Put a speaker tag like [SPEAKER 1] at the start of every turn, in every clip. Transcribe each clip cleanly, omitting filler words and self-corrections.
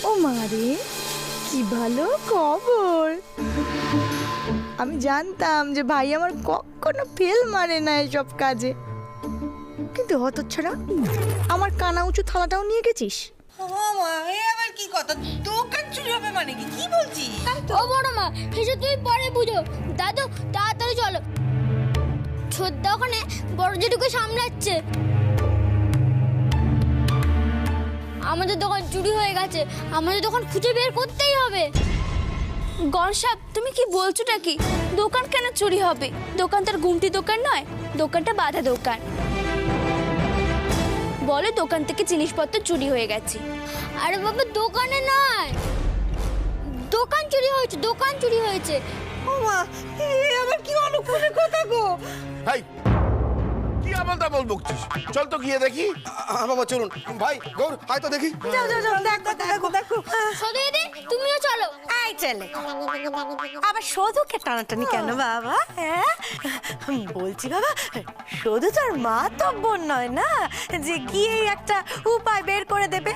[SPEAKER 1] ও মারে, কি ভালো খবর। আমি জানতাম যে ভাই আমার কখনো ফেল মারে না এসব কাজে, কিন্তু হতচ্ছাড়া আমার কানা উঁচু থালাটাও নিয়ে গেছিস।
[SPEAKER 2] আবার কি কথা, দোকান চুরি হবে মানে কি? কি বলছিস?
[SPEAKER 3] ও বড় মা, এসব তুই পরে বুঝো। দাদু তাড়াতাড়ি চলো, ছোটদা ওখানে বড় জেঠুকে সামলাচ্ছে। আমাদের দোকান চুরি হয়ে গেছে, আমাদের দোকান খুঁজে বের করতেই হবে।
[SPEAKER 4] গনসাব, তুমি কি বলছোটা কি? দোকান কেন চুরি হবে? দোকান তার গুমটি দোকান নয়, দোকানটা বাঁধা দোকান। বলে দোকান থেকে জিনিসপত্র চুরি হয়ে গেছে।
[SPEAKER 3] আরে বাবা, দোকানে নয়, দোকান চুরি হয়েছে, দোকান চুরি হয়েছে।
[SPEAKER 2] ও মা, আবার কি অনুকূলের কথা গো?
[SPEAKER 5] হাই, কি আবল তাবল বকছিস? চল তো গিয়ে দেখি।
[SPEAKER 6] বাবা চলুন ভাই, গৌর হয়তো দেখি।
[SPEAKER 2] যাও যাও যাও, দেখো দেখো দেখো।
[SPEAKER 3] সদু দিদি, তুমিও চলো।
[SPEAKER 2] আই চলে, আবার সদুকে টানাটানি কেন বাবা? হ্যাঁ বলছি বাবা, সদু তোর মা তো বোন নয় না যে গিয়ে একটা উপায় বের করে দেবে।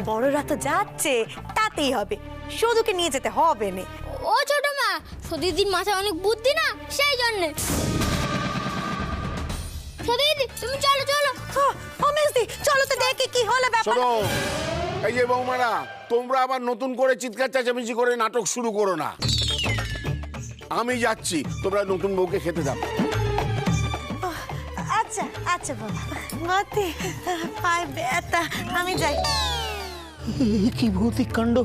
[SPEAKER 2] বড়রা তো যাচ্ছে, তাতেই হবে, সদুকে নিয়ে যেতে হবে না।
[SPEAKER 3] ও ছোট মা, সদু দিদির মাথায় অনেক বুদ্ধি না, সেই জন্যে। সদু দিদি, তুমি চলো চলো।
[SPEAKER 2] ও মেজদি, চলো তো দেখি কি হলো ব্যাপার।
[SPEAKER 5] শোনো, এই যে বৌমারা, তোমরা আবার নতুন করে চিৎকার চেঁচামেচি করে নাটক শুরু করো না। আমি যাচ্ছি, তোমরা নতুন বউকে খেতে দাও।
[SPEAKER 2] আচ্ছা আচ্ছা বাবা, মাতে পায়ে ব্যথা, আমি যাই।
[SPEAKER 6] কি ভৌতিক কাণ্ড,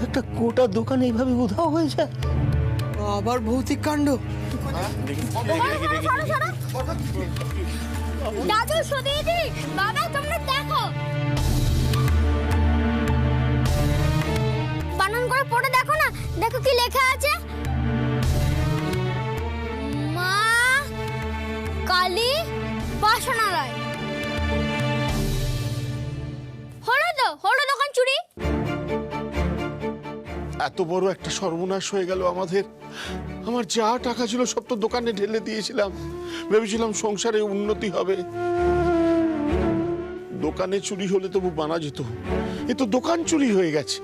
[SPEAKER 6] একটা গোটা দোকান এইভাবে উধাও হয়ে যায়। আবার ভৌতিক কাণ্ড।
[SPEAKER 3] দাদু, সদু দিদি, বাবা, তোমরা দেখো, বানান করে পড়ে দেখো না, দেখো কি লেখা আছে। মা কালী বাসনালয়। হলো দোকান চুরি।
[SPEAKER 5] এত বড় একটা সর্বনাশ হয়ে গেল আমাদের। আমার যা টাকা ছিল সব তো দোকানে ঢেলে দিয়েছিলাম, ভেবেছিলাম সংসারে উন্নতি হবে। দোকানে চুরি হলে তবু মানা যেত, এ তো দোকান চুরি হয়ে গেছে।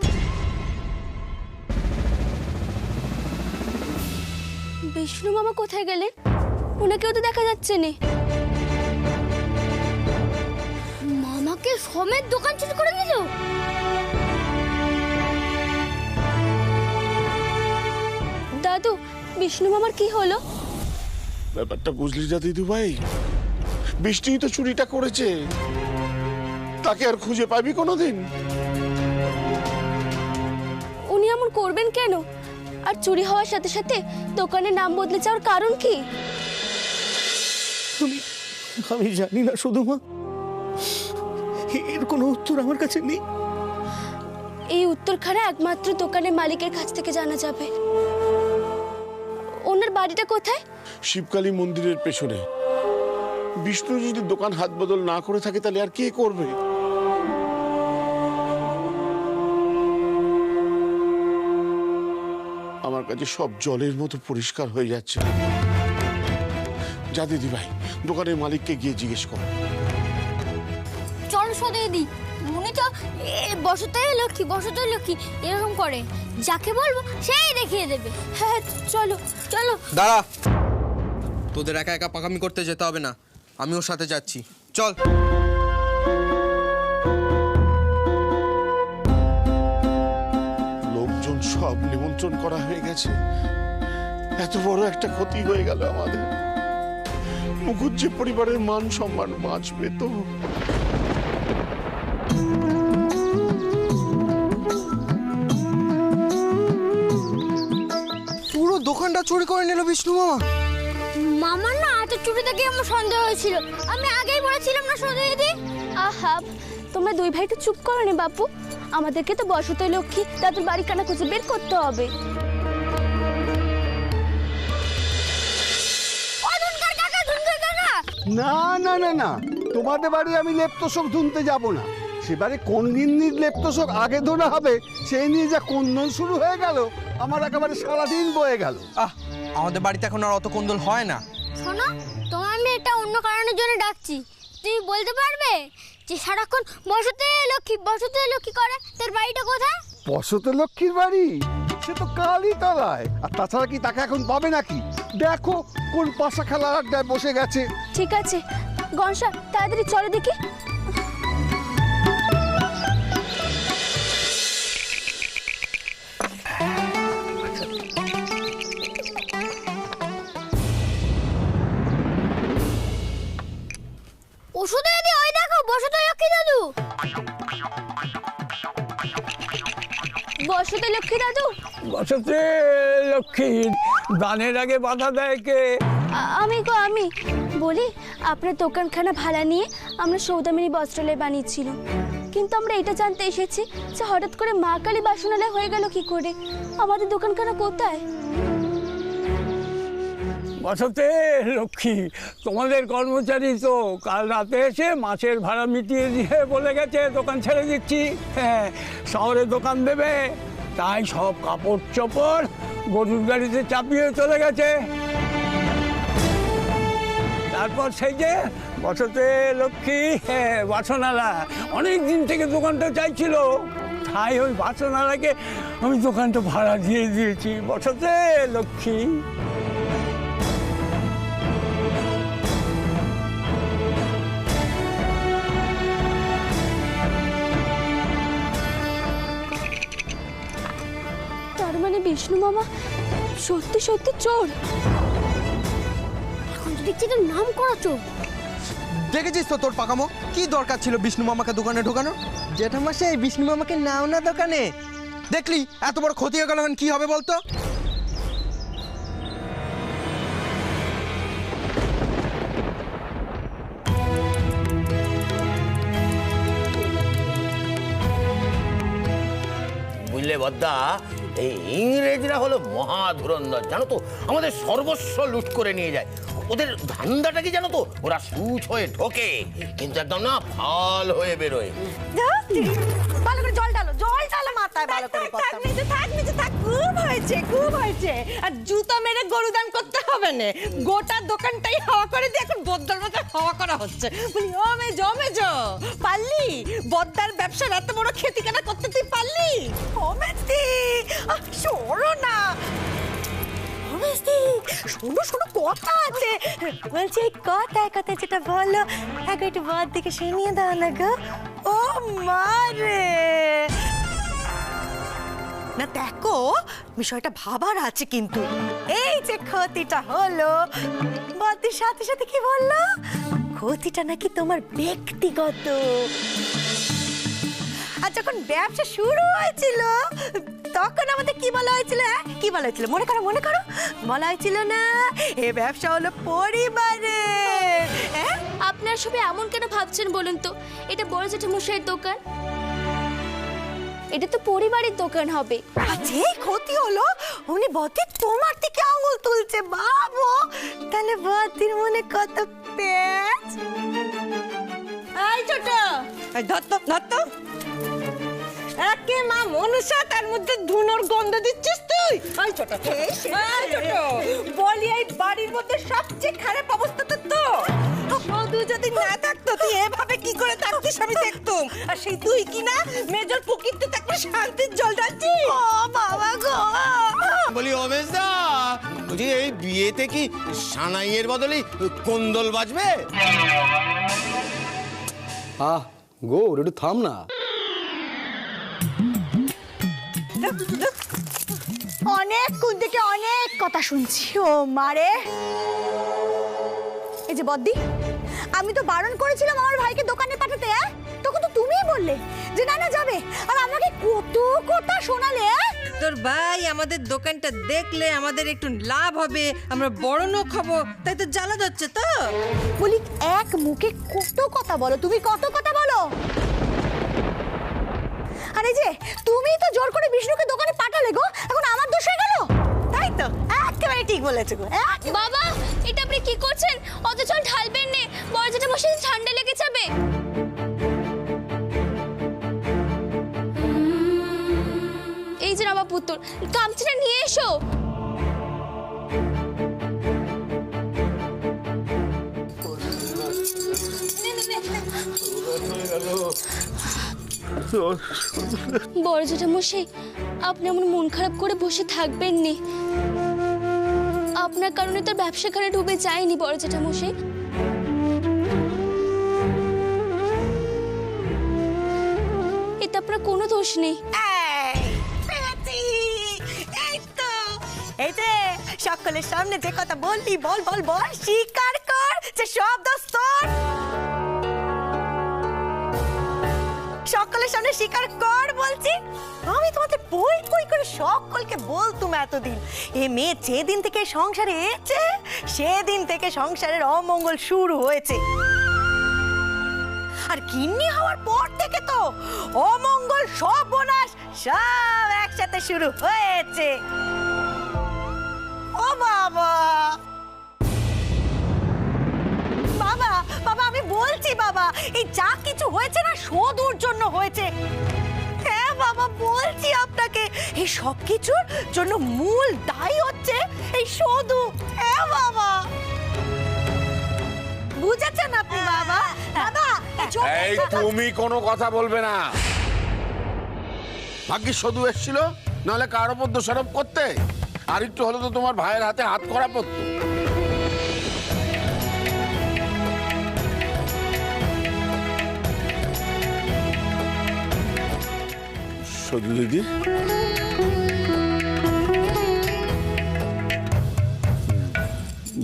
[SPEAKER 4] বিষ্ণু মামা কোথায় গেলেন? ওনাকেও তো দেখা যাচ্ছে না।
[SPEAKER 3] মামাকে সমেত দোকান চুরি করে দিল।
[SPEAKER 4] দাদু, বিষ্ণু মামার কি হলো?
[SPEAKER 5] ব্যাপারটা বুঝলি না দিদু ভাই, বৃষ্টি তো চুরিটা করেছে, তাকে আর খুঁজে পাবি কোনোদিন?
[SPEAKER 4] উনি এমন করবেন কেন? আর চুরি হওয়ার সাথে সাথে দোকানের নাম বদলে যাওয়ার কারণ কি?
[SPEAKER 6] আমি জানি না শুধু মা, এর কোনো উত্তর আমার কাছে নেই।
[SPEAKER 4] এই উত্তরখানা একমাত্র দোকানের মালিকের কাছ থেকে জানা যাবে। ওনার বাড়িটা কোথায়?
[SPEAKER 5] শিবকালী মন্দিরের পেছনে। বিষ্ণু যদি দোকান হাত বদল না করে থাকে তাহলে আর কে করবে? আমার কাছে সব জলের মতো পরিষ্কার হয়ে যাচ্ছে। যা দিদি ভাই, দোকানের মালিককে গিয়ে জিজ্ঞেস কর।
[SPEAKER 3] চলো সদু দিদি, উনি তো বসতই লক্ষ্মী, বসতই লক্ষ্মী এরকম করে, যাকে বলবো সেই দেখিয়ে দেবে।
[SPEAKER 4] হ্যাঁ চলো চলো।
[SPEAKER 7] দাঁড়া, তোদের একা একা পাকামি করতে যেতে হবে না, আমি ওর সাথে যাচ্ছি, চল।
[SPEAKER 5] লোকজন সব নিমন্ত্রণ করা হয়ে গেছে, এত বড় একটা ক্ষতি হয়ে গেল আমাদের। মুখুজ্জে পরিবারের মান সম্মান বাঁচবে তো?
[SPEAKER 6] পুরো দোকানটা চুরি করে নিল বিষ্ণু মামা।
[SPEAKER 3] মামার না এত চুরি দেখে আমার সন্দেহ হয়েছিল, আমি আগেই বলেছিলাম না সদু দিদি।
[SPEAKER 4] আহা, তোমরা দুই ভাই তো চুপ করো না বাপু। আমাদেরকে তো বসতই লক্ষ্মী দাদুর বাড়ি কানা খুঁজে বের করতে হবে।
[SPEAKER 8] না না না না, তোমাদের বাড়ি আমি লেপ্তশোক ধুনতে যাব না। সেবারে কোন গিন্নির লেপ্তশোক আগে ধরা হবে সেই নিয়ে যা কোন্দল শুরু হয়ে গেল, আমার একেবারে সারাদিন বয়ে গেল।
[SPEAKER 7] আমাদের বাড়িতে এখন আর অত কোন্দল হয় না।
[SPEAKER 3] শোনো, তোমার আমি এটা অন্য কারণের জন্য ডাকছি। তুমি বলতে পারবে যে সারাক্ষণ বসতে লক্ষ্মী করে, তোর বাড়িটা কোথায়?
[SPEAKER 8] বসতে লক্ষ্মীর বাড়ি সে তো কালই তলায়। আর তাছাড়া কি তাকে এখন পাবে নাকি? দেখো কোন পাশা খেলার আড্ডায় বসে গেছে।
[SPEAKER 4] ঠিক আছে গনসা, তাড়াতাড়ি চলো দেখি।
[SPEAKER 3] ওষুধ দিদি, ওই দেখো বসতে লক্ষ্মী দাদু।
[SPEAKER 4] বসতে লক্ষ্মী দাদু?
[SPEAKER 9] বসতে লক্ষ্মী দানের আগে বাধা দেয় কে?
[SPEAKER 4] আমি বলি, আপনার দোকানখানা ভাড়া নিয়ে আমরা সৌদামিনী বস্ত্রালয় বানিয়েছিলাম, কিন্তু আমরা এটা জানতে এসেছি যে হঠাৎ করে মা কালী বাসনালয় হয়ে গেল কি করে। আমাদের দোকানখানা কোথায়?
[SPEAKER 9] বসতে লক্ষ্মী তোমাদের কর্মচারী তো কাল রাতে এসে মাছের ভাড়া মিটিয়ে দিয়ে বলে গেছে দোকান ছেড়ে দিচ্ছি। হ্যাঁ, শহরে দোকান দেবে, তাই সব কাপড় চোপড় গরুর গাড়িতে চাপিয়ে চলে গেছে। তারপর সেই যে বসতে লক্ষ্মী বাসনালা অনেক দিন থেকে দোকানটা চাইছিল, তাই ওই বাসনালাকে আমি দোকানটা ভাড়া দিয়ে দিয়েছি। বসতে লক্ষ্মী।
[SPEAKER 4] তার মানে বিষ্ণু মামা সত্যি সত্যি চোর?
[SPEAKER 3] এখন তো দেখছি তোর নাম করা চোর।
[SPEAKER 7] দেখেছিস তো তোর পাকামো, কি দরকার ছিল বিষ্ণু মামাকে দোকানে ঢোকানো? জেঠামশাই বিষ্ণু মামাকে নাও না দোকানে। দেখলি এত বড় ক্ষতি হয়ে গেল, এখন কি হবে বলতো?
[SPEAKER 6] বুঝলে বদ্দা, এই ইংরেজরা হলো মহা ধুরন্ধর, জানো তো, আমাদের সর্বস্ব লুট করে নিয়ে যায়। ওদের ধান্দাটা কি জানো তো, ওরা সুচ হয়ে ঢোকে কিন্তু একদম না ফাল হয়ে বেরোয়।
[SPEAKER 2] ভালো করে জল ঢালো মাথায়, ভালো করে থাক নিচে থাক। খুব হয়েছে। আর জুতো মেরে গরুদান করতে হবে না, গোটা দোকানটাই হাওয়া করে দিয়ে এখন বদ্দার মতো হাওয়া করা হচ্ছে। বলি ও মেজো পারলি? বদ্দার ব্যবসার এত বড় ক্ষতিকানা করতে তুই পারলি? ও মেজদি সরো না, শোনো কথা আছে। বলছি এই কথায় যেটা বলো আগে একটু বাদ দিকে শুনিয়ে দাও না গো। ও মারে না, দেখো বিষয়টা ভাবার আছে কিন্তু। এই যে ক্ষতিটা হলো, বাদের সাথে সাথে কি বললো, ক্ষতিটা নাকি তোমার ব্যক্তিগত। আর যখন ব্যবসা শুরু হয়েছিল তখন আমাদের কি বলা হয়েছিল? কি বলা হয়েছিল মনে করো? বলা হয়েছিল না এ ব্যবসা হলো পরিবারের।
[SPEAKER 4] আপনারা সবাই এমন কেন ভাবছেন বলুন তো? এটা বড় জেঠিমশাইয়ের দোকান, এটা তো পরিবারের দোকান হবে।
[SPEAKER 2] যে ক্ষতি হলো উনি বদি তোমার দিকে আঙুল তুলছে, ভাবো তাহলে বদির মনে কত পেঁচ। এই ছোট ধরতো একে মা মনুষা, তার মধ্যে ধুনোর গন্ধ দিচ্ছিস তুই। এই ছোট বলি এই বাড়ির মধ্যে সবচেয়ে খারাপ অবস্থা তো শুধু যদি না থাকতো তুই এভাবে কি করে থাকতিস আমি দেখতুম। আর সেই তুই কি না মেজর পুকিতে থাকলে শান্তির জল যাচ্ছিস। ও বাবা গো,
[SPEAKER 6] বলি অমেশদা, বুঝি এই বিয়েতে কি সানাইয়ের বদলে কোন্দল বাজবে?
[SPEAKER 10] গো একটু থাম না।
[SPEAKER 1] অনেক কোন থেকে অনেক কথা শুনছি। ও মারে, এই যে বদ্দি, আমি তো বারণ করেছিলাম আমার ভাইকে দোকানে পাঠাতে, তখন তো তুমিই বললে যে না যাবে, আর আমাকে কত কথা শোনালে।
[SPEAKER 2] তোর ভাই আমাদের দোকানটা দেখলে আমাদের একটু লাভ হবে, আমরা বড় লোক হবো, তাই তো জ্বালা যাচ্ছে তো।
[SPEAKER 1] বলি এক মুখে কত কথা বলো তুমি, কত কথা বলো। আরে যে তুমি তো জোর করে বিষ্ণুকে দোকানে পাঠালে গো, এখন আমার দোষ হয়ে গেল।
[SPEAKER 2] তাই তো, একেবারে ঠিক বলেছো গো।
[SPEAKER 4] বাবা এটা আপনি কি করছেন? অত জল ঢালবেন না, বড় জেঠিমশাই ঠান্ডা লেগে যাবে। এই যে নবাব পুত্র, গামছাটা নিয়ে এসো।
[SPEAKER 5] গেল।
[SPEAKER 4] বড় জেঠামশাই, আপনি এমন মন খারাপ করে বসে থাকবেন নি। আপনার কারণে তো ব্যবসা খানে ডুবে যায়নি বড় জেঠামশাই। এতে আপনার কোনো দোষ নেই।
[SPEAKER 2] এই যে সকলের সামনে যে কথা বললি, বল বল বল, স্বীকার কর যে সব দোষ তোর। সকলের সামনে স্বীকার কর বলছি। আমি তোমাদের বই বই করে সকলকে বলতুম এতদিন, এ মেয়ে যেদিন থেকে সংসারে এসেছে সেদিন থেকে সংসারের অমঙ্গল শুরু হয়েছে। আর গিন্নি হওয়ার পর থেকে তো অমঙ্গল সর্বনাশ সব একসাথে শুরু হয়েছে। ও বাবা, বাবা বাবা আমি বলছি বাবা, এই যা কিছু হয়েছে না সদুর জন্য হয়েছে। হ্যাঁ বাবা বলছি আপনাকে, এই সব কিছুর জন্য মূল দায়ী হচ্ছে এই সদু। হ্যাঁ বাবা, বুঝেছেন আপনি বাবা? বাবা
[SPEAKER 5] এই তুমি কোনো কথা বলবে না। ভাগ্যিস শুধু এসেছিল, নাহলে কার ওপর দোষারোপ করতে। আর একটু হলে তো তোমার ভাইয়ের হাতে হাত করা পড়তো। শুধু দিদি,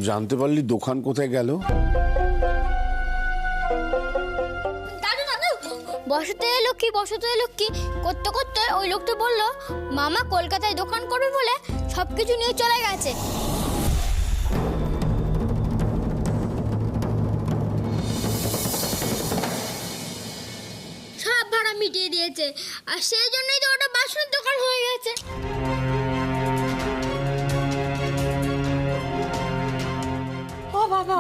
[SPEAKER 5] জানতে পারলি দোকান কোথায় গেল?
[SPEAKER 3] দাদু দাদু, বসতে এলো কি করতে করতে ওই লোকটা বললো মামা কলকাতায় দোকান করবে বলে সবকিছু নিয়ে চলে গেছে। সব ভাড়া মিটিয়ে দিয়েছে, আর সেই জন্যই তো ওটা বাসনের দোকান হয়ে গেছে।
[SPEAKER 2] ও বাবা,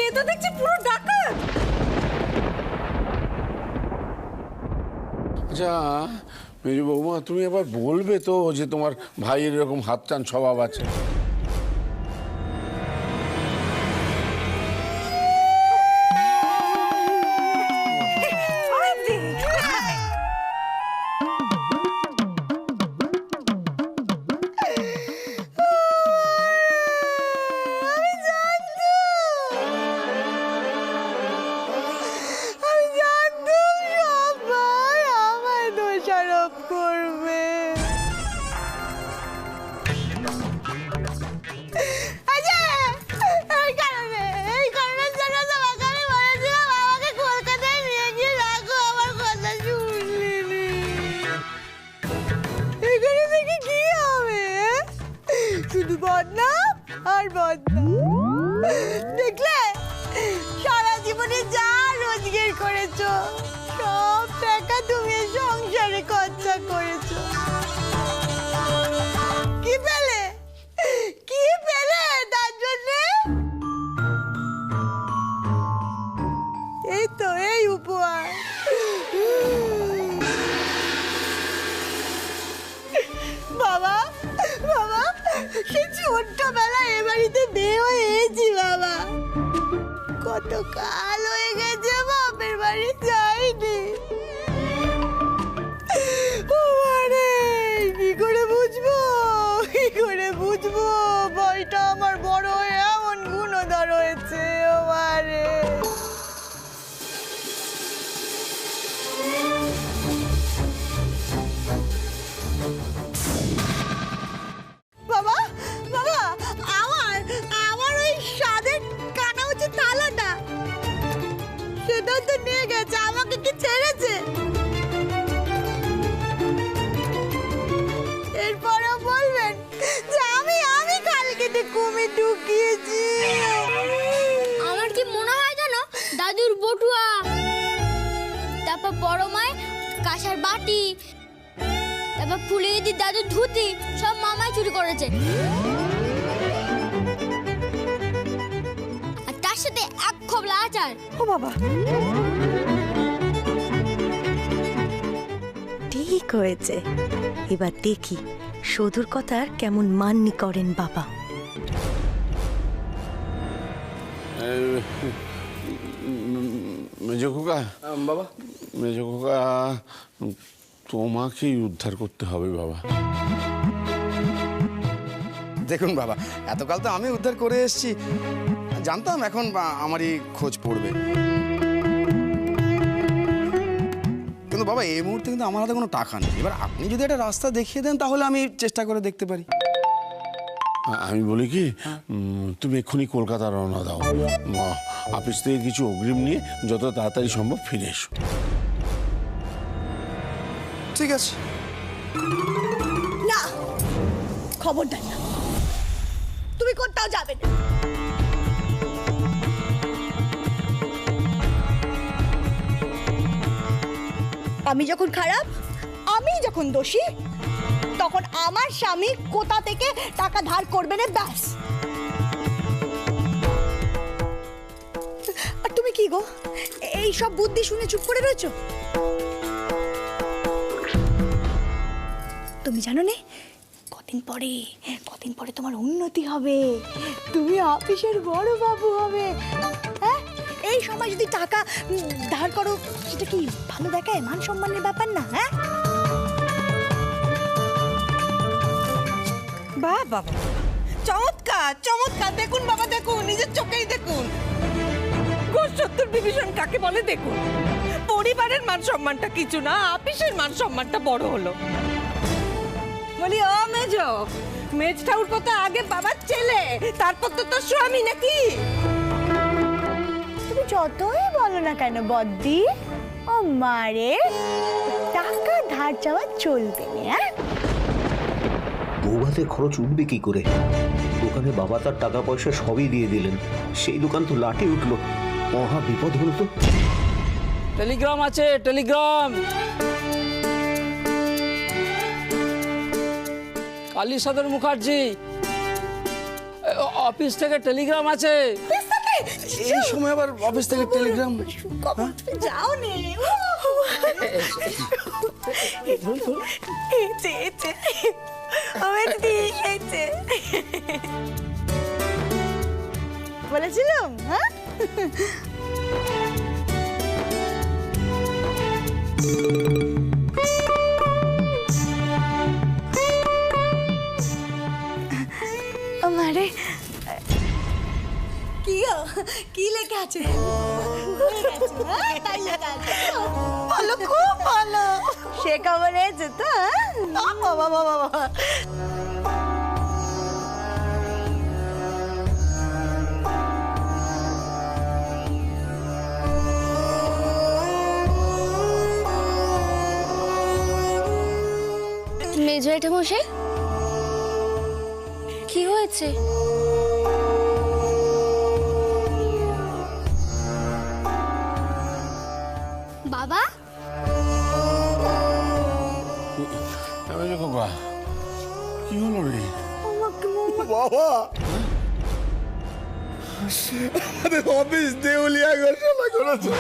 [SPEAKER 2] এ তো দেখছি পুরো ডাকাত।
[SPEAKER 5] আচ্ছা মেজো বৌমা, তুমি আবার বলবে তো যে তোমার ভাইয়ের এরকম হাত টান স্বভাব আছে?
[SPEAKER 1] শুধু বদনাম আর বদনাম। দেখলে সারা জীবনে যা রোজগার করেছো সব টাকা তুমি সংসারে খরচা করেছো। কি পেলে তার জন্যে? এই তো এই উপহার। বাবা বাবা, সে ছোট্টবেলা এ বাড়িতে বিয়ে হয়েছি বাবা। কত কাল হয়ে গেছে বাপের বাড়ি যাইনি। কি করে বুঝবো বইটা আমার বড় হয়ে এমন গুণধর হয়েছে। ওরে বাবা বাবা, আমার ওই স্বাদের কানা হচ্ছে থালাটা, সেটাও তো নিয়ে গেছে, আমাকে কি ছেড়েছে? এরপরও বলবেন যে আমি কালকেতে কুমির ঢুকিয়েছি।
[SPEAKER 3] আমার কি মনে হয় জানো, দাদুর বটুয়া, তারপর বড় মায়ের কাঁসার বাটি, তারপর ফুলে দিদি দাদুর ধুতি সব মামাই চুরি করেছে। আর তার সাথে এক খোবলা আচার।
[SPEAKER 2] ও বাবা, ঠিক হয়েছে। এবার দেখি সধুর কথার কেমন মান্যি করেন বাবা।
[SPEAKER 5] মেজো খোকা,
[SPEAKER 10] বাবা
[SPEAKER 5] মেজো খোকা, তোমাকেই উদ্ধার করতে হবে বাবা।
[SPEAKER 10] দেখুন বাবা, এতকাল তো আমি উদ্ধার করে এসেছি, জানতাম এখন আমারই খোঁজ পড়বে। কিন্তু বাবা এই মুহূর্তে কিন্তু আমার হাতে কোনো টাকা নেই। এবার আপনি যদি একটা রাস্তা দেখিয়ে দেন তাহলে আমি চেষ্টা করে দেখতে পারি।
[SPEAKER 5] আমি বলি কি, তুমি এক্ষুনি কলকাতা রওনা দাও, অফিস থেকে কিছু অগ্রিম নিয়ে যত তাড়াতাড়ি সম্ভব ফিরে এসো।
[SPEAKER 10] ঠিক আছে।
[SPEAKER 1] না, খবরদার না, তুমি কোথাও যাবে না। আমি যখন খারাপ, আমি যখন দোষী, তখন আমার স্বামী কোথা থেকে টাকা ধার করবে না, ব্যাস। আর তুমি কি গো, এই সব বুদ্ধি শুনে চুপ করে রয়েছো? তুমি জানো না, কদিন পরে তোমার উন্নতি হবে, তুমি অফিসের বড় বাবু হবে। হ্যাঁ, এই সময় যদি টাকা ধার করো, সেটা কি ভালো দেখায়? মান সম্মানের ব্যাপার না? হ্যাঁ,
[SPEAKER 2] বাহ বাবা, চমৎকার চমৎকার। দেখুন বাবা, দেখুন, নিজের চোখেই দেখুন। ঘোষ সত্তর বিভীষণ কাকে বলে দেখুন। পরিবারের মান সম্মানটা কিছু না, অফিসের মান সম্মানটা বড় হলো। বলি ও মেজো, মেজ ঠাকুর কথা আগে বাবার ছেলে, তারপর তো তোর স্বামী নাকি?
[SPEAKER 1] তুমি যতই বলো না কেন বদ্দি, ও মারে টাকা ধার চাওয়া চলবে না। হ্যাঁ,
[SPEAKER 11] বৌভাতের খরচ উঠবে কি করে? দোকানে বাবা তার টাকা পয়সা সবই দিয়ে দিলেন, সেই দোকান তো লাটে উঠলো, মহা বিপদ হলো তো।
[SPEAKER 9] টেলিগ্রাম আছে, টেলিগ্রাম। কালী সদর মুখার্জি, অফিস থেকে টেলিগ্রাম আছে।
[SPEAKER 10] এই সময় আবার অফিস থেকে টেলিগ্রাম?
[SPEAKER 1] যাও নে। বলেছিলাম, হ্যাঁ। আমারে কি লেখা আছে? ভালো, খুব ভালো। সে খবর আছে তো? বাবা বাবা বাবা,
[SPEAKER 4] মেজো এটা মশাই, কি হয়েছে?
[SPEAKER 3] বাবা,
[SPEAKER 5] মেজো খোকা, কি হলো রে?
[SPEAKER 10] বাবা, আমাদের অফিস দেউলিয়া ঘোষণা করেছে।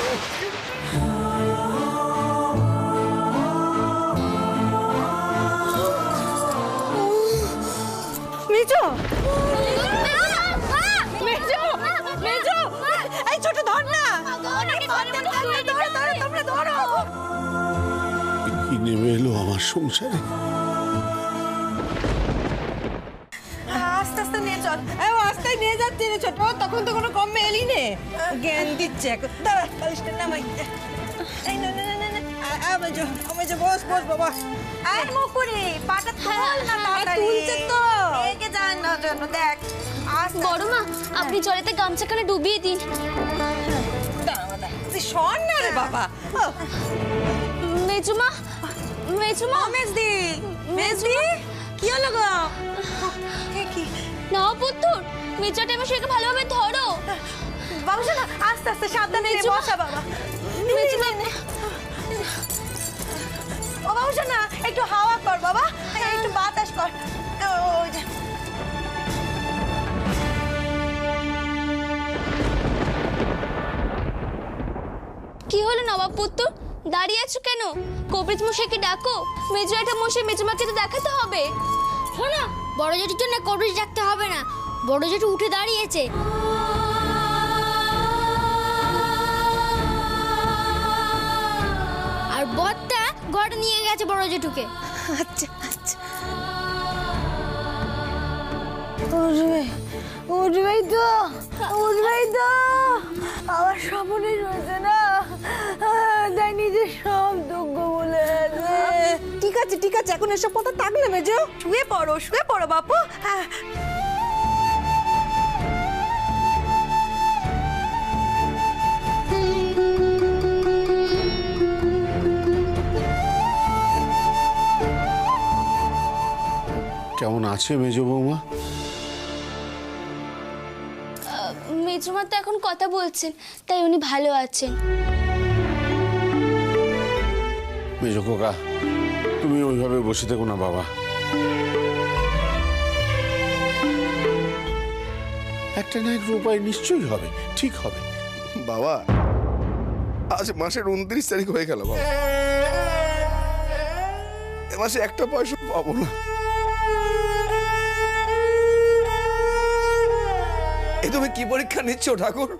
[SPEAKER 2] মেজো, মেজো, মেজো, এই ছোট ধর না। তোমরা ধরো।
[SPEAKER 5] কি নেমে এলো আমার সংসারে?
[SPEAKER 2] আস্তে আস্তে নিয়ে চল। আস্তে নিয়ে যাচ্ছি রে ছোট, তখন তো কোনো কম এলি নে। জ্ঞান দিচ্ছে এখন। দাঁড়া, বালিশটা নামাই। এই না না না না, মেজো, মেজো, বস বস বাবা। এই মুকুরি, পাটা তোল না তাড়াতাড়ি। তুলছে তো। একে যান না জন্য দেখ।
[SPEAKER 4] বড় মা, আপনি জলেতে গামছাখানে ডুবিয়ে দিন।
[SPEAKER 2] দাঁড়া দাঁড়া, তুই শোন না রে বাবা।
[SPEAKER 4] মেজুমা, মেজুমা,
[SPEAKER 2] মেজদি, মেজদি, কি হলো গো? কি?
[SPEAKER 4] নাও পুত্তুর, মেজোটা মশাইকে ভালোভাবে ধরো।
[SPEAKER 2] বাবা শোনো, আস্তে আস্তে সাবধানে বসা বাবা। ও বাবা শোনো, একটু হাওয়া কর বাবা, একটু বাতাস কর। ওই যে
[SPEAKER 4] কি হলো নবাব পুত্তুর, দাঁড়িয়ে আছো কেন? কবিরাজ মশাইকে ডাকো। মেজো একটা মশাই মেজুমাকে তো দেখাতে হবে।
[SPEAKER 3] শোনো, বড় জেঠির জন্য কবিরাজ ডাকতে হবে না, বড় জেঠু উঠে দাঁড়িয়েছে। বড়টা ঘরে নিয়ে গেছে বড় জেঠুকে।
[SPEAKER 1] আচ্ছা আচ্ছা, উঠবে উঠবেই তো, উঠবেই তো। আমার স্বপ্নে রয়েছে না, তাই নিজের সব দুঃখ বলে আছে।
[SPEAKER 2] ঠিক আছে ঠিক আছে, এখন এসব কথা থাকলে মেজো, শুয়ে পড়ো বাপু। হ্যাঁ
[SPEAKER 5] কেমন আছে মেজ বৌমা?
[SPEAKER 4] মেজমা তো এখন কথা বলছেন, তাই উনি ভালো আছেন।
[SPEAKER 5] মেজ খোকা, তুমি ওইভাবে বসে থেকো না বাবা, একটা না একটা উপায় নিশ্চয়ই হবে, ঠিক হবে।
[SPEAKER 10] বাবা আজ মাসের 29 তারিখ হয়ে গেল বাবা, এ মাসে একটা পয়সা পাবো না। এ তুমি কি পরীক্ষা নিচ্ছ ঠাকুর?